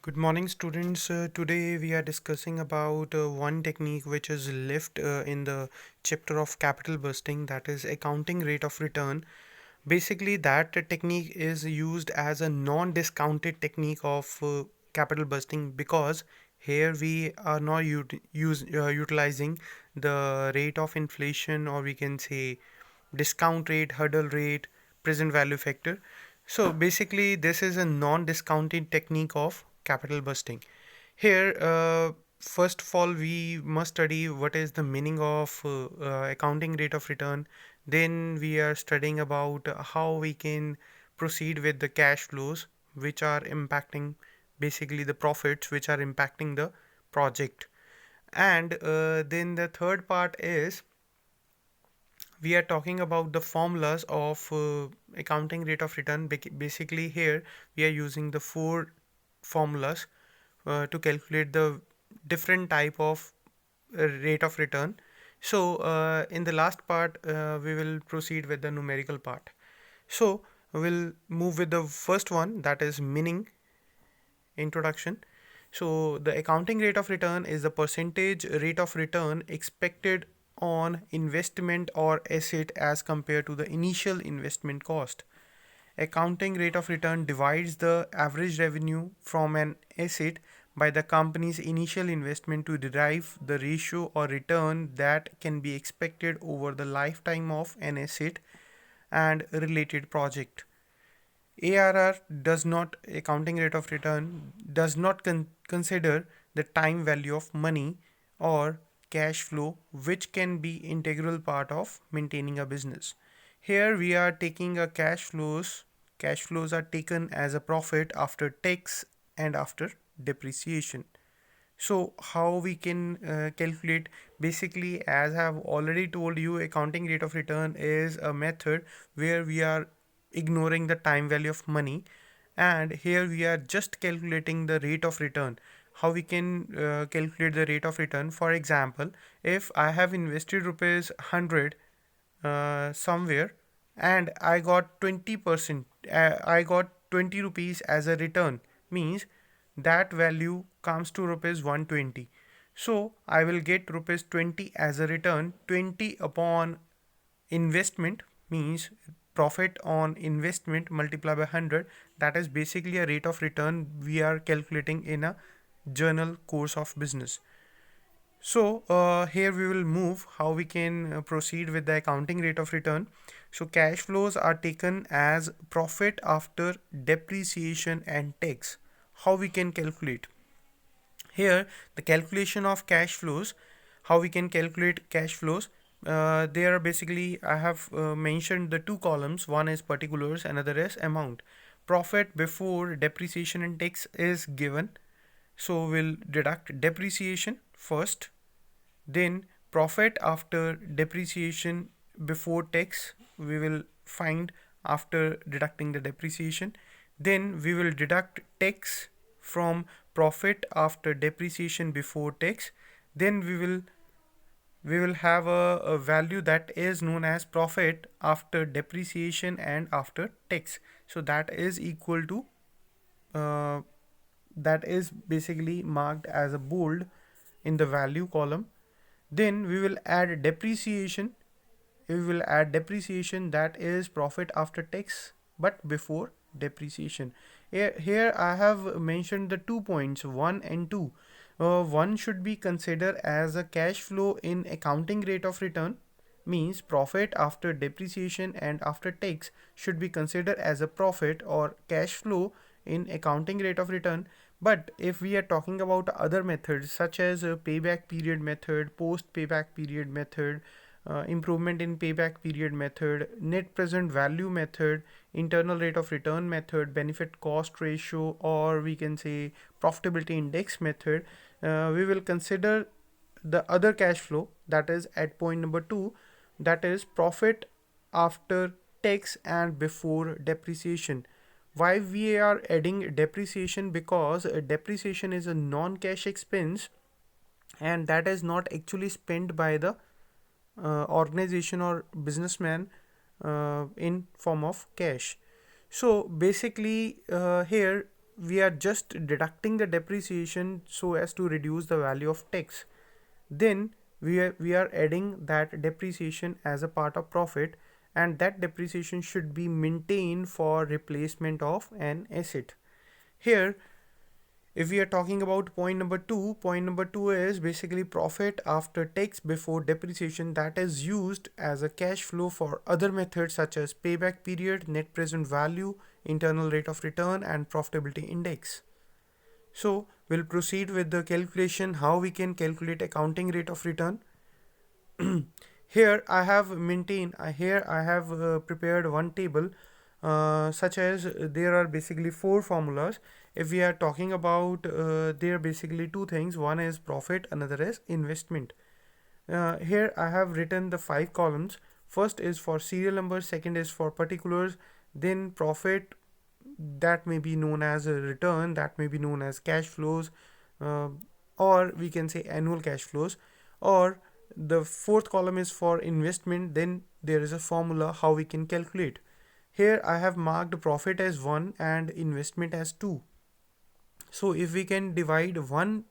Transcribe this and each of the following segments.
Good morning, students. Today we are discussing about one technique which is left in the chapter of capital busting, that is accounting rate of return. Basically, that technique is used as a non-discounted technique of capital busting because here we are not utilizing the rate of inflation, or we can say discount rate, hurdle rate, present value factor. So basically, this is a non-discounted technique of capital busting. Here, first of all, we must study what is the meaning of accounting rate of return. Then we are studying about how we can proceed with the cash flows, which are impacting basically the profits, which are impacting the project. And then the third part is we are talking about the formulas of accounting rate of return. Basically, here we are using the four formulas to calculate the different type of rate of return. So in the last part we will proceed with the numerical part. So we'll move with the first one, that is meaning introduction. So the accounting rate of return is the percentage rate of return expected on investment or asset as compared to the initial investment cost. Accounting rate of return divides the average revenue from an asset by the company's initial investment to derive the ratio or return that can be expected over the lifetime of an asset and related project. ARR does not accounting rate of return does not consider the time value of money or cash flow, which can be integral part of maintaining a business. Here we are taking a cash flows. Cash flows are taken as a profit after tax and after depreciation. So how we can calculate, basically, as I have already told you, accounting rate of return is a method where we are ignoring the time value of money, and here we are just calculating the rate of return. How we can calculate the rate of return? For example, if I have invested rupees 100 somewhere and I got 20%, I got 20 rupees as a return, means that value comes to rupees 120. So I will get rupees 20 as a return. 20 upon investment means profit on investment multiplied by 100. That is basically a rate of return we are calculating in a journal course of business. So here we will move how we can proceed with the accounting rate of return. So cash flows are taken as profit after depreciation and tax. How we can calculate? Here the calculation of cash flows, how we can calculate cash flows, there are basically I have mentioned the two columns. One is particulars, another is amount. Profit before depreciation and tax is given, so we'll deduct depreciation first, then profit after depreciation before tax we will find after deducting the depreciation. Then we will deduct tax from profit after depreciation before tax. Then we will have a value that is known as profit after depreciation and after tax. So that is equal to uh, that is basically marked as a bold in the value column. Then we will add depreciation. We will add depreciation, that is profit after tax but before depreciation. Here I have mentioned the 2 points, 1 and 2. One should be considered as a cash flow in accounting rate of return, means profit after depreciation and after tax should be considered as a profit or cash flow in accounting rate of return. But if we are talking about other methods such as a payback period method, post payback period method, improvement in payback period method, net present value method, internal rate of return method, benefit cost ratio, or we can say profitability index method, we will consider the other cash flow, that is at point number 2, that is profit after tax and before depreciation. Why we are adding depreciation? Because depreciation is a non-cash expense and that is not actually spent by the organization or businessman in form of cash. So basically here we are just deducting the depreciation so as to reduce the value of tax. Then we are adding that depreciation as a part of profit, and that depreciation should be maintained for replacement of an asset. Here, if we are talking about point number two is basically profit after tax before depreciation that is used as a cash flow for other methods such as payback period, net present value, internal rate of return, and profitability index. So we'll proceed with the calculation how we can calculate accounting rate of return. Here I have prepared one table, such as there are basically four formulas. If we are talking about, there are basically two things: one is profit, another is investment. Here I have written the five columns. First is for serial number, second is for particulars, then profit, that may be known as a return, that may be known as cash flows, uh, or we can say annual cash flows, or the fourth column is for investment. Then there is a formula how we can calculate. Here I have marked profit as 1 and investment as 2. So if we can divide 1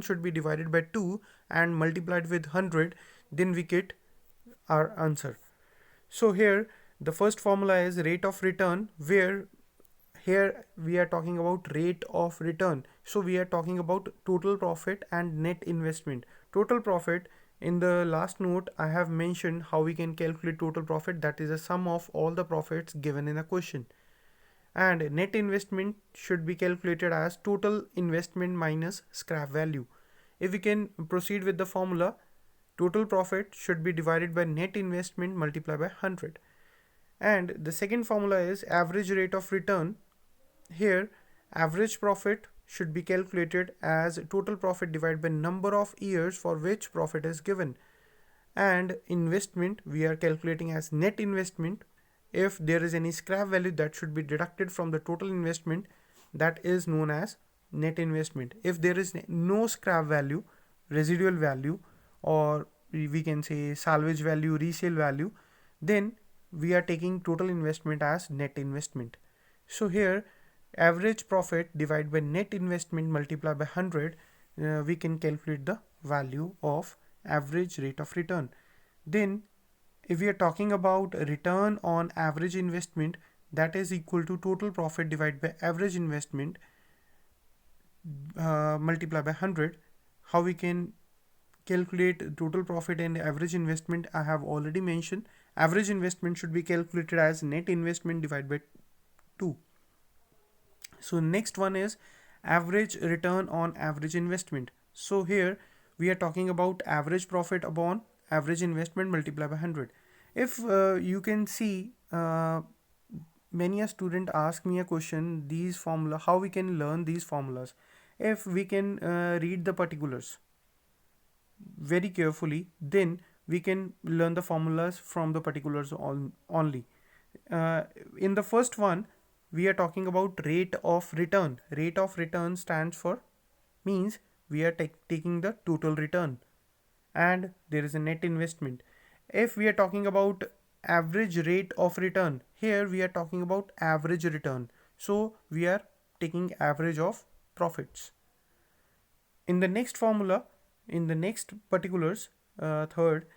should be divided by 2 and multiplied with 100, then we get our answer. So here the first formula is rate of return, where here we are talking about rate of return. So we are talking about total profit and net investment. Total profit, in the last note I have mentioned how we can calculate total profit, that is a sum of all the profits given in a question. And net investment should be calculated as total investment minus scrap value. If we can proceed with the formula, total profit should be divided by net investment multiplied by 100. And the second formula is average rate of return. Here average profit should be calculated as total profit divided by number of years for which profit is given. And investment we are calculating as net investment. If there is any scrap value, that should be deducted from the total investment, that is known as net investment. If there is no scrap value, residual value, or we can say salvage value, resale value, then we are taking total investment as net investment. So here average profit divided by net investment multiplied by 100, we can calculate the value of average rate of return. Then if we are talking about return on average investment, that is equal to total profit divided by average investment multiplied by 100. How we can calculate total profit and average investment, I have already mentioned. Average investment should be calculated as net investment divided by 2. So next one is average return on average investment. So here we are talking about average profit upon average investment multiplied by 100. If you can see, many a student ask me a question, these formula, how we can learn these formulas. If we can read the particulars very carefully, then we can learn the formulas from the particulars only. In the first one, we are talking about rate of return. Rate of return stands for, means we are taking the total return, and there is a net investment. If we are talking about average rate of return, here we are talking about average return, so we are taking average of profits. In the next formula, in the next particulars, third,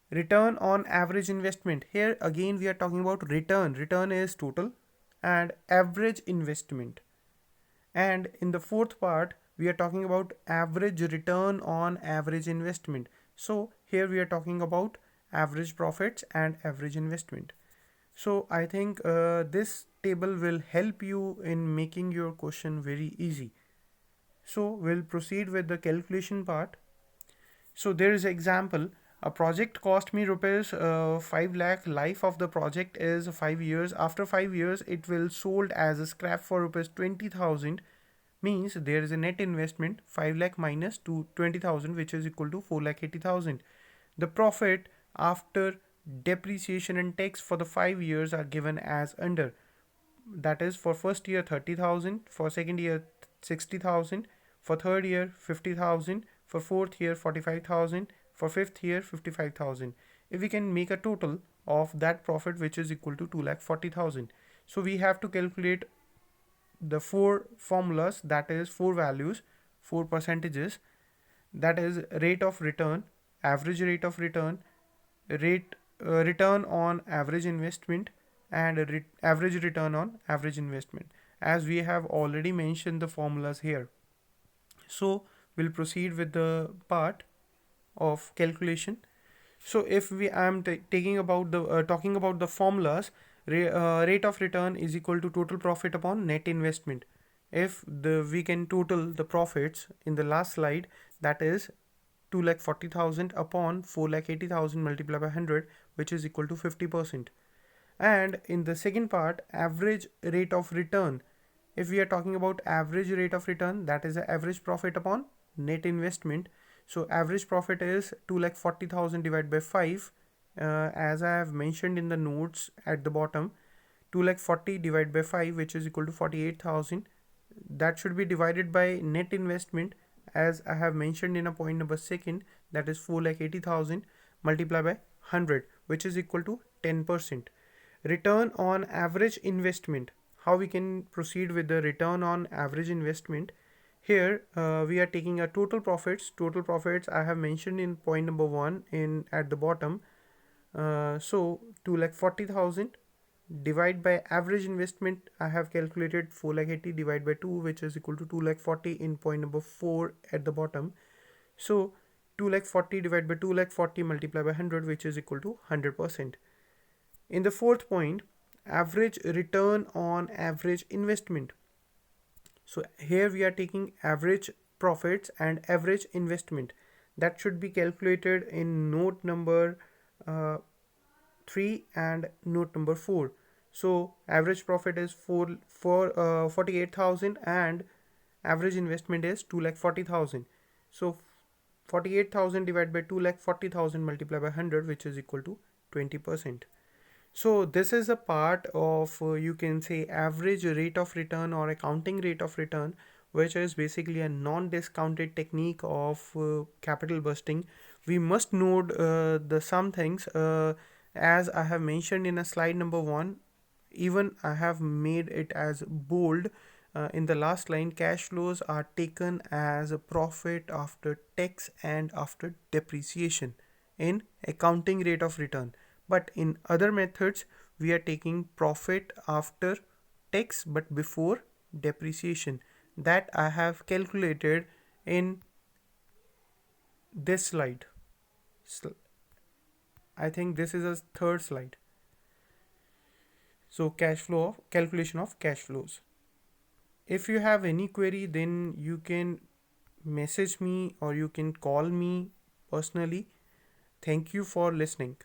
return on average investment. Here again we are talking about return is total and average investment. And in the fourth part we are talking about average return on average investment. So here we are talking about average profits and average investment. So I think this table will help you in making your question very easy. So we'll proceed with the calculation part. So there is an example. A project cost me rupees 5 lakh. Life of the project is 5 years. After 5 years, it will sold as a scrap for rupees 20,000. Means there is a net investment 5 lakh minus 20,000, which is equal to 4 lakh 80,000. The profit after depreciation and tax for the 5 years are given as under. That is for first year 30,000, for second year 60,000, for third year 50,000, for fourth year 45,000, for fifth year 55,000. If we can make a total of that profit which is equal to 2,40,000, so we have to calculate the four formulas, that is four values, four percentages, that is rate of return, average rate of return, rate return on average investment, and average return on average investment, as we have already mentioned the formulas here. So we'll proceed with the part of calculation. So if we am taking about the talking about the formulas, rate of return is equal to total profit upon net investment. If the we can total the profits in the last slide, that is 2,40,000 upon 4,80,000 multiplied by 100, which is equal to 50%. And in the second part, average rate of return, if we are talking about average rate of return, that is the average profit upon net investment. So average profit is 2,40,000 divided by 5, as I have mentioned in the notes at the bottom. 2,40,000 divided by 5, which is equal to 48,000. That should be divided by net investment, as I have mentioned in a point number second, that is 4,80,000 multiplied by 100, which is equal to 10%. Return on average investment, how we can proceed with the return on average investment. Here we are taking a total profits I have mentioned in point number 1 in at the bottom. So 2,40,000 divide by average investment, I have calculated 4,80,000 divided by 2, which is equal to 2,40,000 in point number 4 at the bottom. So 2,40,000 divided by 2,40,000 multiplied by 100, which is equal to 100%. In the fourth point, average return on average investment. So here we are taking average profits and average investment. That should be calculated in note number 3 and note number 4. So average profit is 48,000 and average investment is 2,40,000. So 48,000 divided by 2,40,000 multiplied by 100, which is equal to 20%. So this is a part of you can say average rate of return or accounting rate of return, which is basically a non-discounted technique of capital busting. We must note the some things, as I have mentioned in a slide number 1. Even I have made it as bold. In the last line, cash flows are taken as a profit after tax and after depreciation in accounting rate of return. But in other methods, we are taking profit after tax but before depreciation. That I have calculated in this slide. I think this is a third slide. So cash flow of calculation of cash flows. If you have any query, then you can message me or you can call me personally. Thank you for listening.